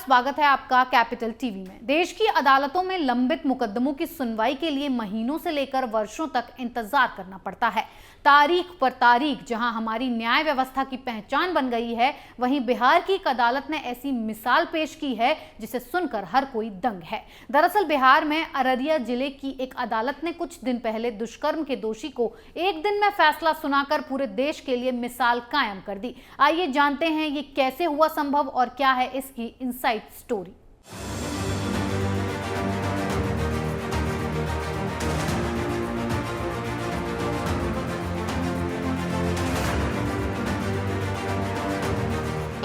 स्वागत है आपका कैपिटल टीवी में। देश की अदालतों में लंबित मुकदमों की सुनवाई के लिए महीनों से लेकर वर्षों तक इंतजार करना पड़ता है। तारीख पर तारीख जहां हमारी न्याय व्यवस्था की पहचान बन गई है, वहीं बिहार की एक अदालत ने ऐसी मिसाल पेश की है जिसे सुनकर हर कोई दंग है। दरअसल बिहार में अररिया जिले की एक अदालत ने कुछ दिन पहले दुष्कर्म के दोषी को एक दिन में फैसला सुनाकर पूरे देश के लिए मिसाल कायम कर दी। आइए जानते हैं ये कैसे हुआ संभव और क्या है इसकी इनसाइड स्टोरी।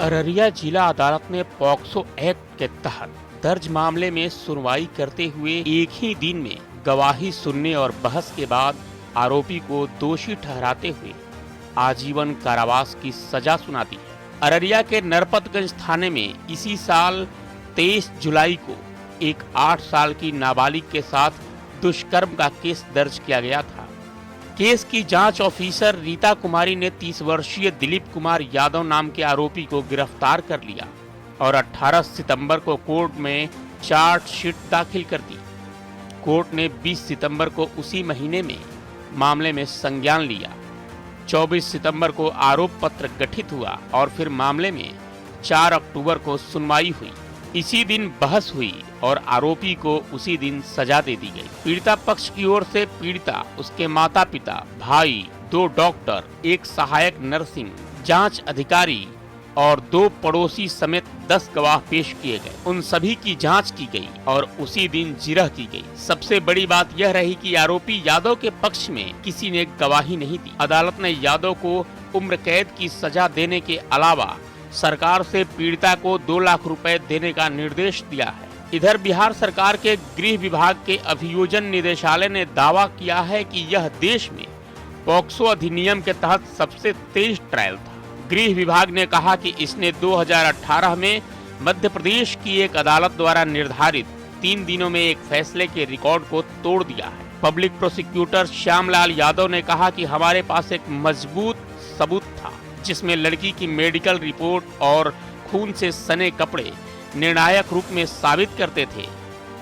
अररिया जिला अदालत ने पॉक्सो एक्ट के तहत दर्ज मामले में सुनवाई करते हुए एक ही दिन में गवाही सुनने और बहस के बाद आरोपी को दोषी ठहराते हुए आजीवन कारावास की सजा सुना दी है। अररिया के नरपतगंज थाने में इसी साल 23 जुलाई को एक 8 साल की नाबालिग के साथ दुष्कर्म का केस दर्ज किया गया था। केस की जांच ऑफिसर रीता कुमारी ने 30 वर्षीय दिलीप कुमार यादव नाम के आरोपी को गिरफ्तार कर लिया और 18 सितंबर को कोर्ट में चार्जशीट दाखिल कर दी। कोर्ट ने 20 सितंबर को उसी महीने में मामले में संज्ञान लिया। 24 सितंबर को आरोप पत्र गठित हुआ और फिर मामले में 4 अक्टूबर को सुनवाई हुई। इसी दिन बहस हुई और आरोपी को उसी दिन सजा दे दी गई। पीड़िता पक्ष की ओर से पीड़िता, उसके माता पिता, भाई, 2 डॉक्टर, 1 सहायक नर्सिंग जांच अधिकारी और 2 पड़ोसी समेत 10 गवाह पेश किए गए। उन सभी की जांच की गई और उसी दिन जिरह की गई। सबसे बड़ी बात यह रही कि आरोपी यादव के पक्ष में किसी ने गवाही नहीं दी। अदालत ने यादव को उम्र कैद की सजा देने के अलावा सरकार से पीड़िता को 2 लाख रुपए देने का निर्देश दिया है। इधर बिहार सरकार के गृह विभाग के अभियोजन निदेशालय ने दावा किया है कि यह देश में पॉक्सो अधिनियम के तहत सबसे तेज ट्रायल था। गृह विभाग ने कहा कि इसने 2018 में मध्य प्रदेश की एक अदालत द्वारा निर्धारित 3 दिनों में एक फैसले के रिकॉर्ड को तोड़ दिया है। पब्लिक प्रोसिक्यूटर श्यामलाल यादव ने कहा कि हमारे पास एक मजबूत सबूत था जिसमें लड़की की मेडिकल रिपोर्ट और खून से सने कपड़े निर्णायक रूप में साबित करते थे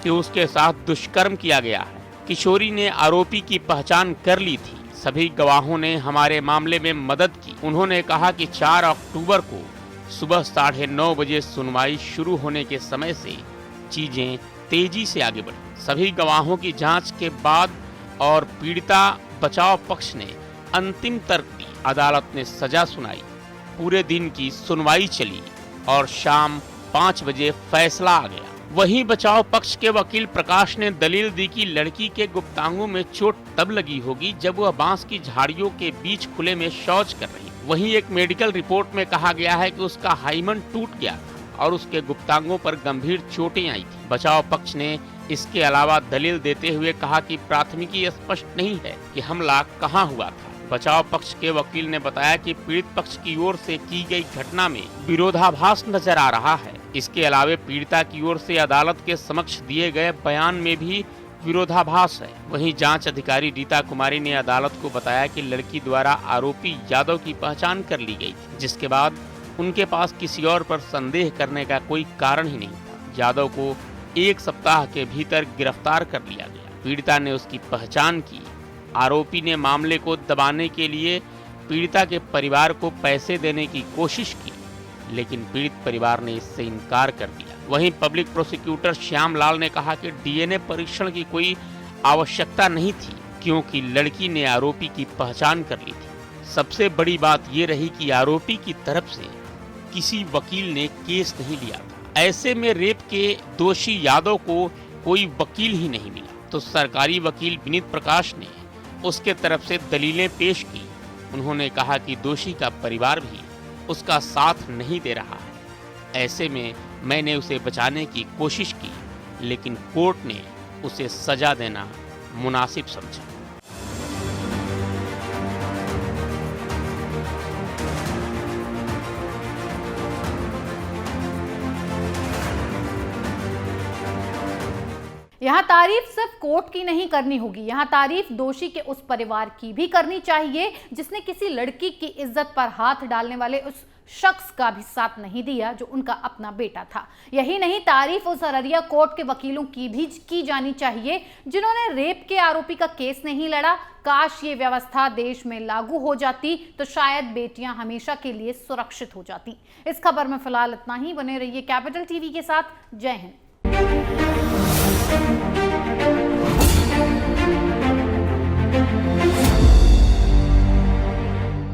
कि उसके साथ दुष्कर्म किया गया है। किशोरी ने आरोपी की पहचान कर ली थी। सभी गवाहों ने हमारे मामले में मदद की। उन्होंने कहा कि 4 अक्टूबर को सुबह 9:30 बजे सुनवाई शुरू होने के समय से चीजें तेजी से आगे बढ़ी। सभी गवाहों की जांच के बाद और पीड़िता बचाव पक्ष ने अंतिम तर्क दी। अदालत ने सजा सुनाई। पूरे दिन की सुनवाई चली और शाम 5 बजे फैसला आ गया। वहीं बचाव पक्ष के वकील प्रकाश ने दलील दी कि लड़की के गुप्तांगों में चोट तब लगी होगी जब वह बांस की झाड़ियों के बीच खुले में शौच कर रही। वहीं एक मेडिकल रिपोर्ट में कहा गया है कि उसका हाइमन टूट गया था और उसके गुप्तांगों पर गंभीर चोटें आई थी। बचाव पक्ष ने इसके अलावा दलील देते हुए कहा कि प्राथमिकी स्पष्ट नहीं है कि हमला कहाँ हुआ था। बचाव पक्ष के वकील ने बताया कि पीड़ित पक्ष की ओर से की गई घटना में विरोधाभास नजर आ रहा है। इसके अलावा पीड़िता की ओर से अदालत के समक्ष दिए गए बयान में भी विरोधाभास है। वहीं जांच अधिकारी रीता कुमारी ने अदालत को बताया कि लड़की द्वारा आरोपी यादव की पहचान कर ली गई थी, जिसके बाद उनके पास किसी और पर संदेह करने का कोई कारण ही नहीं था। यादव को 1 सप्ताह के भीतर गिरफ्तार कर लिया गया। पीड़िता ने उसकी पहचान की। आरोपी ने मामले को दबाने के लिए पीड़िता के परिवार को पैसे देने की कोशिश की, लेकिन पीड़ित परिवार ने इससे इनकार कर दिया। वहीं पब्लिक प्रोसिक्यूटर श्यामलाल ने कहा कि डीएनए परीक्षण की कोई आवश्यकता नहीं थी क्योंकि लड़की ने आरोपी की पहचान कर ली थी। सबसे बड़ी बात ये रही कि आरोपी की तरफ से किसी वकील ने केस नहीं लिया था। ऐसे में रेप के दोषी यादव को कोई वकील ही नहीं मिला, तो सरकारी वकील विनीत प्रकाश ने उसके तरफ से दलीलें पेश की। उन्होंने कहा कि दोषी का परिवार भी उसका साथ नहीं दे रहा है। ऐसे में मैंने उसे बचाने की कोशिश की, लेकिन कोर्ट ने उसे सजा देना मुनासिब समझा। यहाँ तारीफ सिर्फ कोर्ट की नहीं करनी होगी, यहाँ तारीफ दोषी के उस परिवार की भी करनी चाहिए जिसने किसी लड़की की इज्जत पर हाथ डालने वाले उस शख्स का भी साथ नहीं दिया जो उनका अपना बेटा था। यही नहीं, तारीफ उस अररिया कोर्ट के वकीलों की भी की जानी चाहिए जिन्होंने रेप के आरोपी का केस नहीं लड़ा। काश ये व्यवस्था देश में लागू हो जाती तो शायद बेटियां हमेशा के लिए सुरक्षित हो जाती। इस खबर में फिलहाल इतना ही। बने रहिए कैपिटल टीवी के साथ। जय हिंद।